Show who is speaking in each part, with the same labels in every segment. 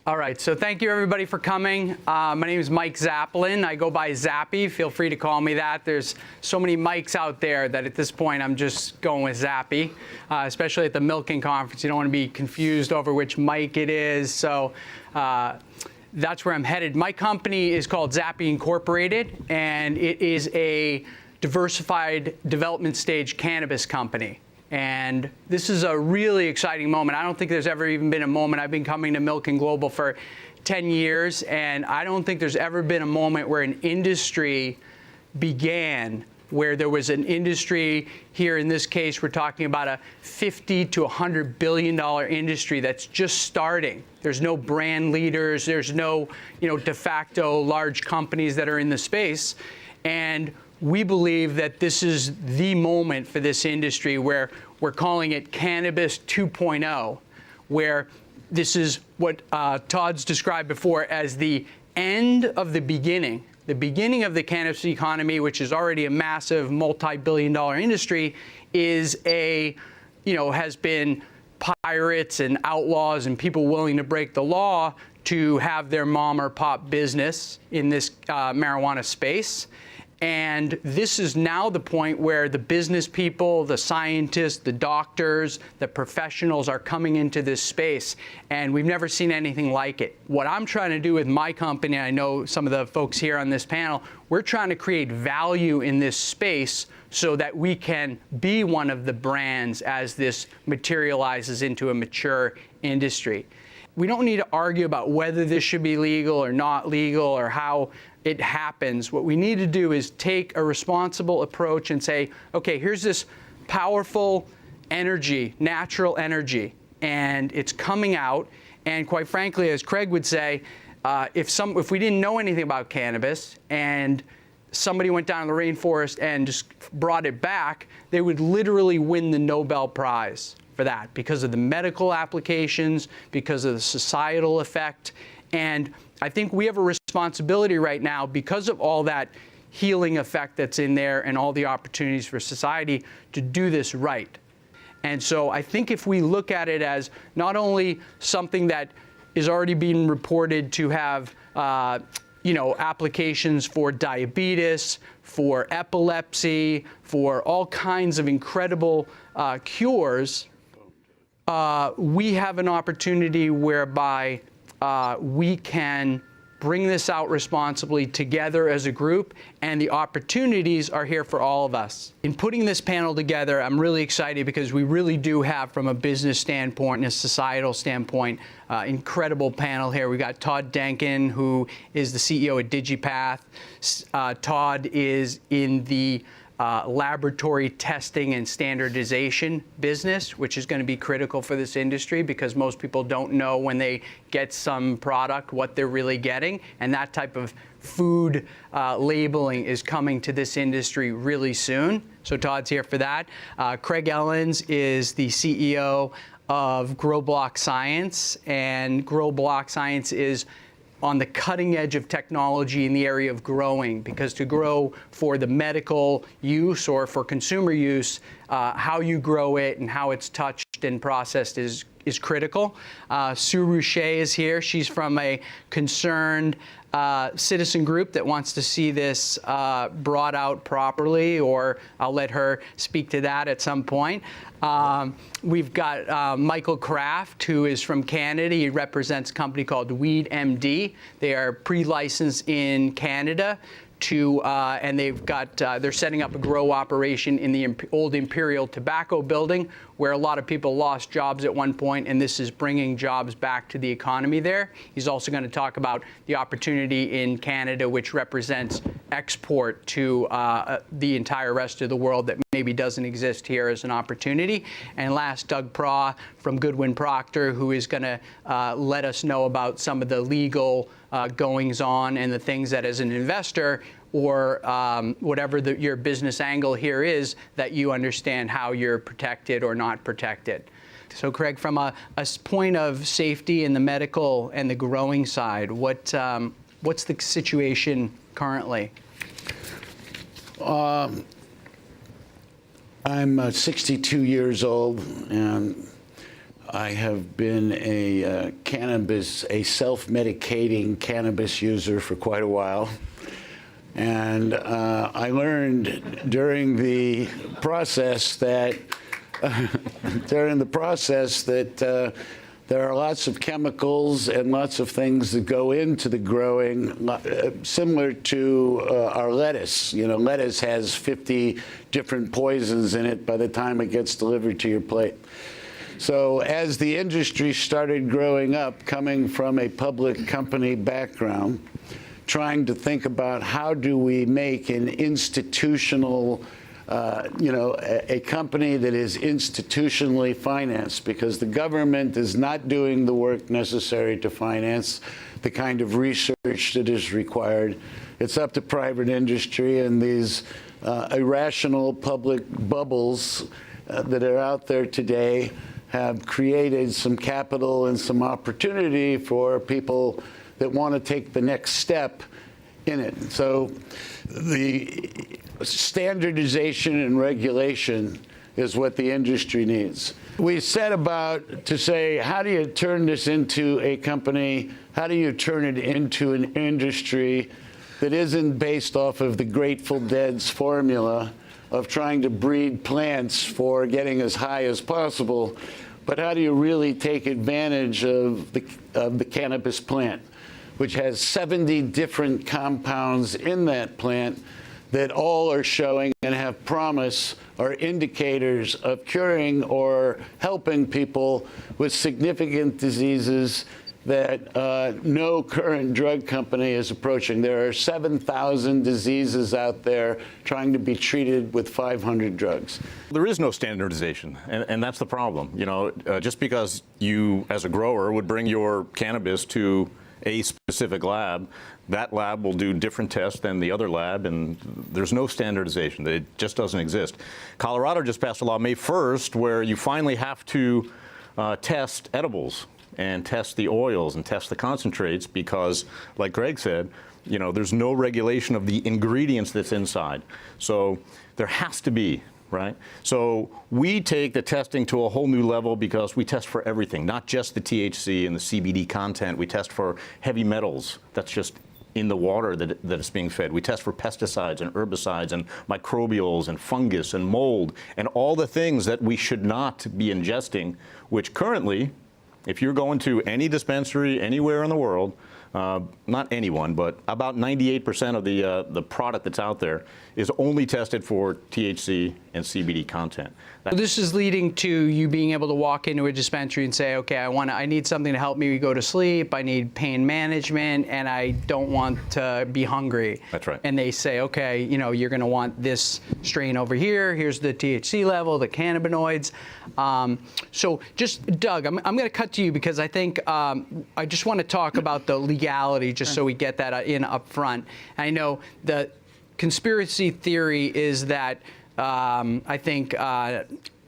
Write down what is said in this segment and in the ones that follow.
Speaker 1: All right, so thank you everybody for coming. My name is Mike Zappelin. I go by Zappy. Feel free to call me that. There's so many Mikes out there that at this point I'm just going with Zappy, especially at the Milken Conference. You don't want to be confused over which Mike it is. So that's where I'm headed. My company is called Zappy Incorporated, and it is a diversified development stage cannabis company. And this is a really exciting moment. I don't think there's ever even been a moment. I've been coming to Milken Global for 10 years, and I don't think there's ever been a moment where an industry began, where there was an industry, here in this case, we're talking about a $50 to $100 billion industry that's just starting. There's no brand leaders, there's no, de facto large companies that are in the space. And we believe that this is the moment for this industry where we're calling it Cannabis 2.0, where this is what Todd's described before as the end of the beginning of the cannabis economy, which is already a massive multi-billion-dollar industry, is has been pirates and outlaws and people willing to break the law to have their mom or pop business in this marijuana space. And this is now the point where the business people, the scientists, the doctors, the professionals are coming into this space, and we've never seen anything like it. What I'm trying to do with my company, I know some of the folks here on this panel, we're trying to create value in this space so that we can be one of the brands as this materializes into a mature industry. We don't need to argue about whether this should be legal or not legal or how it happens. What we need to do is take a responsible approach and say, okay, here's this powerful energy, natural energy, and it's coming out. And quite frankly, as Craig would say, if we didn't know anything about cannabis and somebody went down to the rainforest and just brought it back, they would literally win the Nobel Prize for that because of the medical applications, because of the societal effect. And I think we have a responsibility right now, because of all that healing effect that's in there and all the opportunities for society, to do this right. And so I think if we look at it as not only something that is already being reported to have applications for diabetes, for epilepsy, for all kinds of incredible cures, we have an opportunity whereby we can bring this out responsibly together as a group, and the opportunities are here for all of us. In putting this panel together, I'm really excited because we really do have, from a business standpoint and a societal standpoint, incredible panel here. We got Todd Denkin, who is the CEO at DigiPath. Todd is in the laboratory testing and standardization business, which is going to be critical for this industry because most people don't know when they get some product what they're really getting, and that type of food labeling is coming to this industry really soon. So Todd's here for that. Craig Ellens is the CEO of GrowBlock Science, and GrowBlock Science is on the cutting edge of technology in the area of growing, because to grow for the medical use or for consumer use, how you grow it and how it's touched and processed is critical. Sue Rouchet is here. She's from a concerned citizen group that wants to see this brought out properly, or I'll let her speak to that at some point. We've got Michael Kraft, who is from Canada. He represents a company called Weed MD. They are pre-licensed in Canada and they're setting up a grow operation in the old Imperial Tobacco building, where a lot of people lost jobs at one point, and this is bringing jobs back to the economy there. He's also going to talk about the opportunity in Canada, which represents export to the entire rest of the world that maybe doesn't exist here as an opportunity. And last, Doug Praw from Goodwin Procter, who is going to let us know about some of the legal goings-on and the things that, as an investor or whatever your business angle here is, that you understand how you're protected or not protected. So Craig, from a point of safety in the medical and the growing side, what's the situation currently?
Speaker 2: I'm 62 years old, and I have been a self-medicating cannabis user for quite a while. And I learned during the process that there are lots of chemicals and lots of things that go into the growing, similar to our lettuce. You know, lettuce has 50 different poisons in it by the time it gets delivered to your plate. So as the industry started growing up, coming from a public company background, trying to think about how do we make an institutional, a company that is institutionally financed, because the government is not doing the work necessary to finance the kind of research that is required. It's up to private industry, and these irrational public bubbles that are out there today have created some capital and some opportunity for people that want to take the next step in it. So the standardization and regulation is what the industry needs. We set about to say, how do you turn this into a company? How do you turn it into an industry that isn't based off of the Grateful Dead's formula of trying to breed plants for getting as high as possible, but how do you really take advantage of the cannabis plant, which has 70 different compounds in that plant that all are showing and have promise, are indicators of curing or helping people with significant diseases that no current drug company is approaching. There are 7,000 diseases out there trying to be treated with 500 drugs.
Speaker 3: There is no standardization, and that's the problem. You know, just because you, as a grower, would bring your cannabis to a specific lab, that lab will do different tests than the other lab, and there's no standardization. It just doesn't exist. Colorado just passed a law May 1st where you finally have to test edibles and test the oils and test the concentrates, because, like Greg said, you know, there's no regulation of the ingredients that's inside. So there has to be, right? So we take the testing to a whole new level because we test for everything, not just the THC and the CBD content. We test for heavy metals. That's just in the water that it's being fed. We test for pesticides and herbicides and microbials and fungus and mold and all the things that we should not be ingesting, which currently, if you're going to any dispensary anywhere in the world, not anyone, but about 98% of the product that's out there is only tested for THC and CBD content.
Speaker 1: This is leading to you being able to walk into a dispensary and say, okay, I need something to help me go to sleep, I need pain management, and I don't want to be hungry.
Speaker 3: That's right.
Speaker 1: And they say, okay, you know, you're going to want this strain over here, here's the THC level, the cannabinoids. So just, Doug, I'm going to cut to you because I think I just want to talk about the legality, just so we get that in up front. I know the conspiracy theory is that I think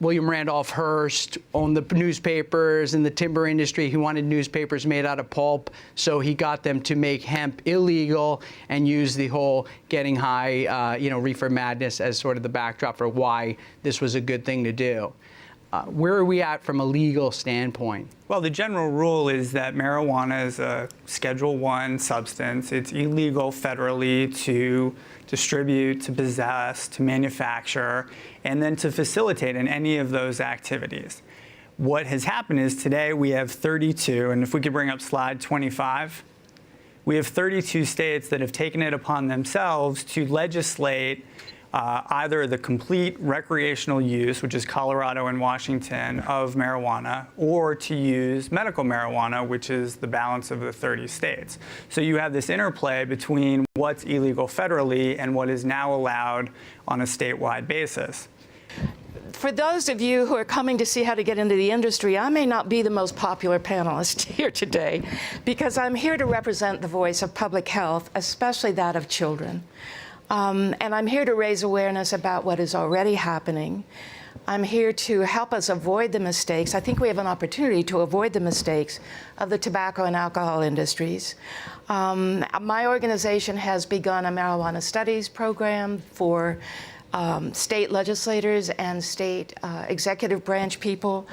Speaker 1: William Randolph Hearst owned the newspapers in the timber industry. He wanted newspapers made out of pulp, so he got them to make hemp illegal and use the whole getting high, reefer madness as sort of the backdrop for why this was a good thing to do. Where are we at from a legal standpoint?
Speaker 4: Well, the general rule is that marijuana is a Schedule I substance. It's illegal federally to distribute, to possess, to manufacture, and then to facilitate in any of those activities. What has happened is today we have 32, and if we could bring up slide 25, we have 32 states that have taken it upon themselves to legislate either the complete recreational use, which is Colorado and Washington, of marijuana, or to use medical marijuana, which is the balance of the 30 states. So you have this interplay between what's illegal federally and what is now allowed on a statewide basis.
Speaker 5: For those of you who are coming to see how to get into the industry, I may not be the most popular panelist here today because I'm here to represent the voice of public health, especially that of children. And I'm here to raise awareness about what is already happening. I'm here to help us avoid the mistakes. I think we have an opportunity to avoid the mistakes of the tobacco and alcohol industries. My organization has begun a marijuana studies program for state legislators and state executive branch people.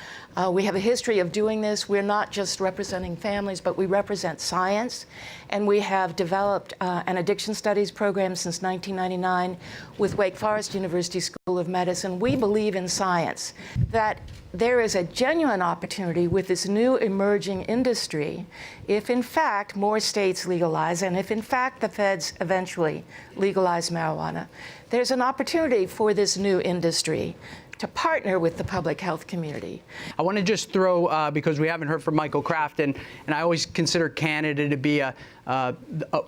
Speaker 5: We have a history of doing this. We're not just representing families, but we represent science. And we have developed an addiction studies program since 1999 with Wake Forest University School of Medicine. We believe in science, that there is a genuine opportunity with this new emerging industry if, in fact, more states legalize and if, in fact, the feds eventually legalize marijuana. There's an opportunity for this new industry to partner with the public health community.
Speaker 1: I want to just throw, because we haven't heard from Michael Kraft, and I always consider Canada to be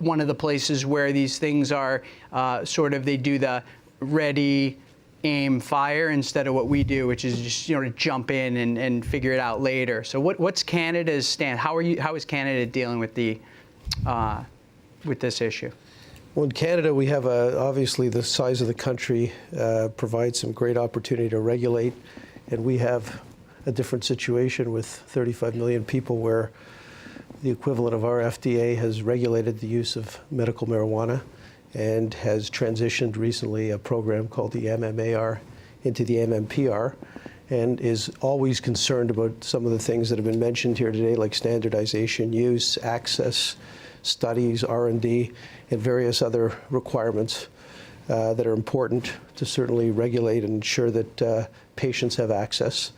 Speaker 1: one of the places where these things are they do the ready, aim, fire instead of what we do, which is just to jump in and figure it out later. So what's Canada's stand? How is Canada dealing with with this issue?
Speaker 6: Well, in Canada, we have obviously the size of the country provides some great opportunity to regulate, and we have a different situation with 35 million people where the equivalent of our FDA has regulated the use of medical marijuana and has transitioned recently a program called the MMAR into the MMPR, and is always concerned about some of the things that have been mentioned here today, like standardization, use, access, studies, R&D, and various other requirements that are important to certainly regulate and ensure that patients have access.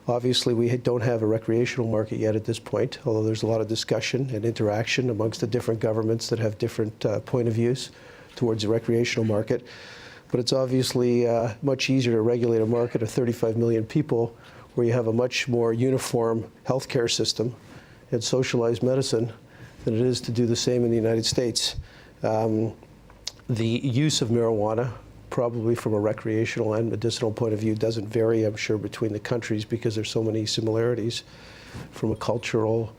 Speaker 6: Obviously, we don't have a recreational market yet at this point, although there's a lot of discussion and interaction amongst the different governments that have different point of views towards the recreational market. But it's obviously much easier to regulate a market of 35 million people where you have a much more uniform healthcare system and socialized medicine than it is to do the same in the United States. The use of marijuana, probably from a recreational and medicinal point of view, doesn't vary, I'm sure, between the countries because there's so many similarities from a cultural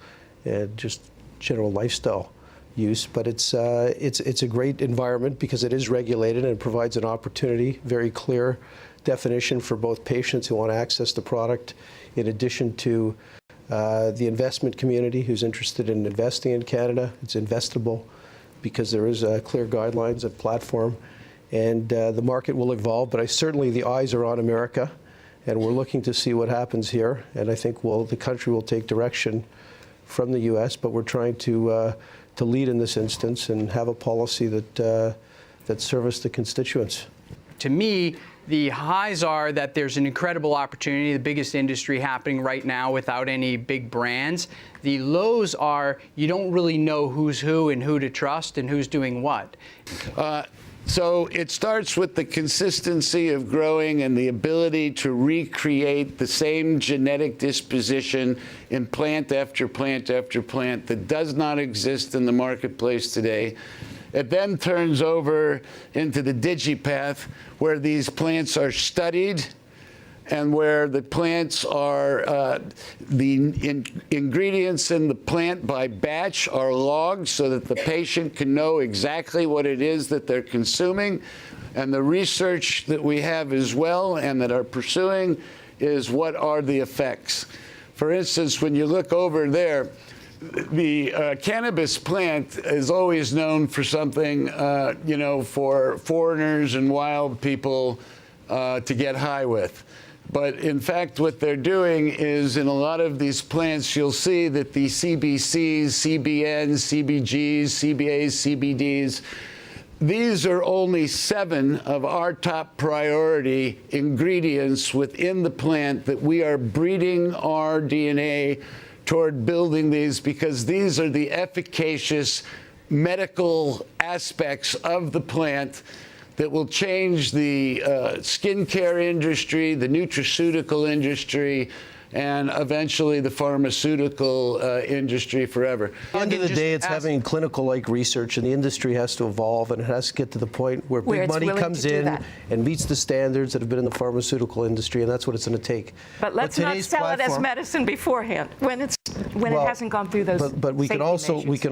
Speaker 6: and just general lifestyle use. But it's a great environment because it is regulated and it provides an opportunity, very clear definition for both patients who want to access the product, in addition to the investment community who's interested in investing in Canada. It's investable because there is clear guidelines and platform. And the market will evolve, but certainly the eyes are on America, and we're looking to see what happens here. And I think the country will take direction from the U.S., but we're trying to lead in this instance and have a policy that serves the constituents.
Speaker 1: To me, the highs are that there's an incredible opportunity, the biggest industry happening right now without any big brands. The lows are you don't really know who's who and who to trust and who's doing what.
Speaker 2: So it starts with the consistency of growing and the ability to recreate the same genetic disposition in plant after plant after plant that does not exist in the marketplace today. It then turns over into the digipath, where these plants are studied and where the plants are, the ingredients in the plant by batch are logged so that the patient can know exactly what it is that they're consuming. And the research that we have as well and that are pursuing is what are the effects. For instance, when you look over there, the cannabis plant is always known for something, for foreigners and wild people to get high with. But in fact, what they're doing is in a lot of these plants, you'll see that the CBCs, CBNs, CBGs, CBAs, CBDs, these are only 7 of our top priority ingredients within the plant that we are breeding our DNA toward building these, because these are the efficacious medical aspects of the plant that will change the skincare industry, the nutraceutical industry, and eventually the pharmaceutical industry forever.
Speaker 6: At the end of the day, it's having clinical-like research, and the industry has to evolve, and it has to get to the point where big money comes in and meets the standards that have been in the pharmaceutical industry, and that's what it's going to take.
Speaker 5: But let's not sell it as medicine beforehand when it hasn't gone through those. But we can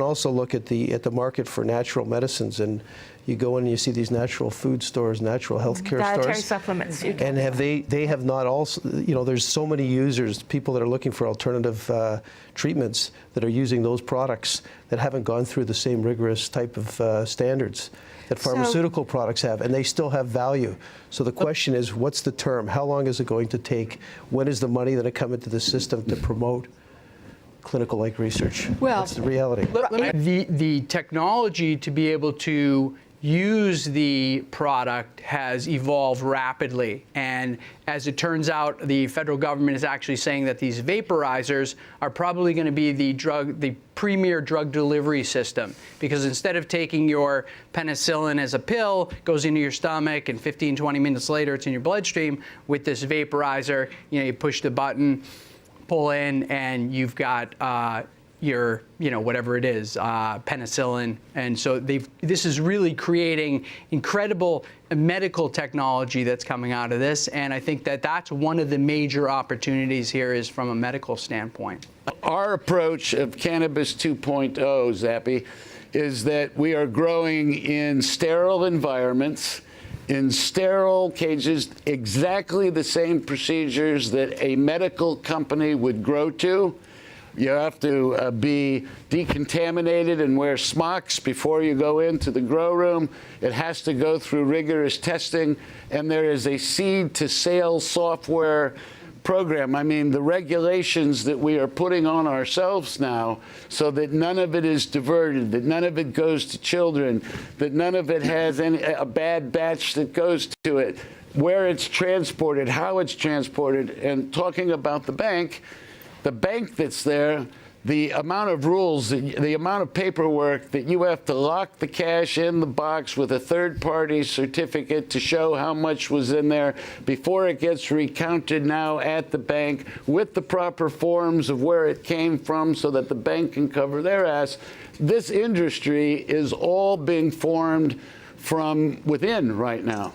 Speaker 6: also look at the market for natural medicines, and you go in and you see these natural food stores, natural healthcare stores.
Speaker 5: Dietary supplements.
Speaker 6: And they have not also, there's so many users there's people that are looking for alternative treatments that are using those products that haven't gone through the same rigorous type of standards that pharmaceutical products have, and they still have value. So the question is, what's the term? How long is it going to take? When is the money going to come into the system to promote clinical-like research?
Speaker 5: Well,
Speaker 6: that's the reality.
Speaker 1: The technology to be able to use the product has evolved rapidly, and as it turns out, the federal government is actually saying that these vaporizers are probably going to be the premier drug delivery system, because instead of taking your penicillin as a pill, goes into your stomach, and 15-20 minutes later it's in your bloodstream, with this vaporizer, you push the button, pull in, and you've got your, whatever it is, penicillin. And so this is really creating incredible medical technology that's coming out of this. And I think that that's one of the major opportunities here, is from a medical standpoint.
Speaker 2: Our approach of Cannabis 2.0, Zappy, is that we are growing in sterile environments, in sterile cages, exactly the same procedures that a medical company would grow to. You have to be decontaminated and wear smocks before you go into the grow room. It has to go through rigorous testing, and there is a seed-to-sale software program. I mean, the regulations that we are putting on ourselves now, so that none of it is diverted, that none of it goes to children, that none of it has a bad batch that goes to it, where it's transported, how it's transported. And talking about the bank that's there, the amount of rules, the amount of paperwork that you have to lock the cash in the box with a third-party certificate to show how much was in there before it gets recounted now at the bank, with the proper forms of where it came from so that the bank can cover their ass. This industry is all being formed from within right now.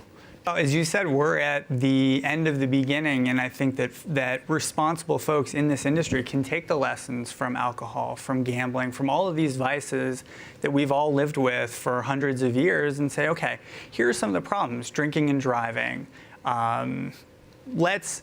Speaker 4: As you said, we're at the end of the beginning, and I think that responsible folks in this industry can take the lessons from alcohol, from gambling, from all of these vices that we've all lived with for hundreds of years, and say, okay, here are some of the problems: drinking and driving. Let's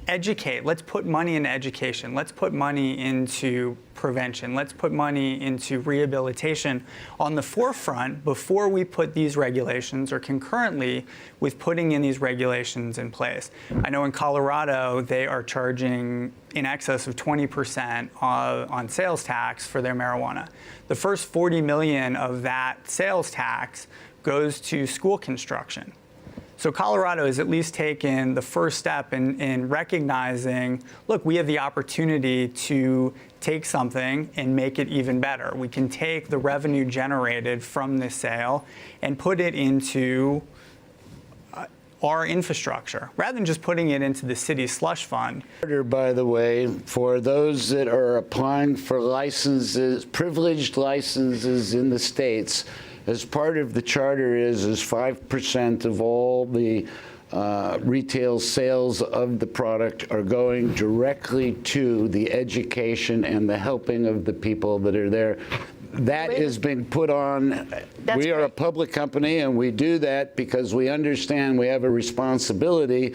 Speaker 4: educate. Let's put money into education. Let's put money into prevention. Let's put money into rehabilitation on the forefront before we put these regulations, or concurrently with putting in these regulations in place. I know in Colorado, they are charging in excess of 20% on sales tax for their marijuana. The first $40 million of that sales tax goes to school construction. So Colorado has at least taken the first step in recognizing, look, we have the opportunity to take something and make it even better. We can take the revenue generated from this sale and put it into our infrastructure, rather than just putting it into the city's slush fund.
Speaker 2: By the way, for those that are applying for licenses, privileged licenses in the states, as part of the charter is 5% of all the retail sales of the product are going directly to the education and the helping of the people that are there. That is being put on. We are a public company, and we do that because we understand we have a responsibility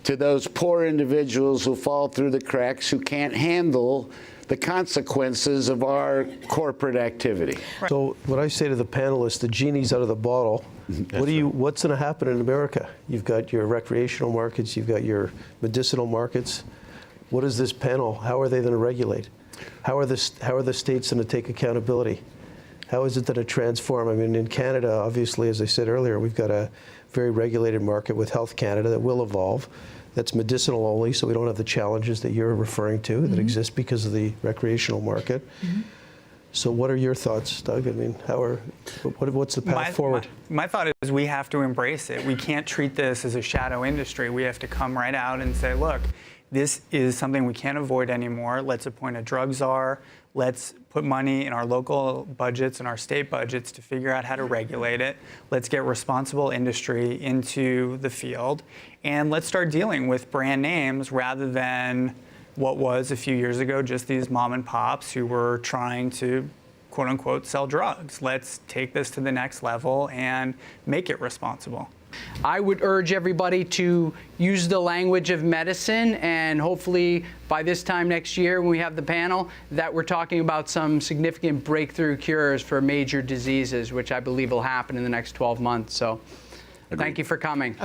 Speaker 2: to those poor individuals who fall through the cracks, who can't handle the consequences of our corporate activity.
Speaker 6: So what I say to the panelists, the genie's out of the bottle. What's going to happen in America? You've got your recreational markets, you've got your medicinal markets. What is this panel? How are they going to regulate? How are the states going to take accountability? How is it going to transform? I mean, in Canada, obviously, as I said earlier, we've got a very regulated market with Health Canada that will evolve. That's medicinal only, so we don't have the challenges that you're referring to that exist because of the recreational market. So what are your thoughts, Doug? I mean, what's the path forward?
Speaker 4: My thought is we have to embrace it. We can't treat this as a shadow industry. We have to come right out and say, look, this is something we can't avoid anymore. Let's appoint a drug czar. Let's put money in our local budgets and our state budgets to figure out how to regulate it. Let's get responsible industry into the field. And let's start dealing with brand names rather than what was a few years ago just these mom and pops who were trying to, quote unquote, sell drugs. Let's take this to the next level and make it responsible.
Speaker 1: I would urge everybody to use the language of medicine, and hopefully by this time next year when we have the panel, that we're talking about some significant breakthrough cures for major diseases, which I believe will happen in the next 12 months. So thank you for coming.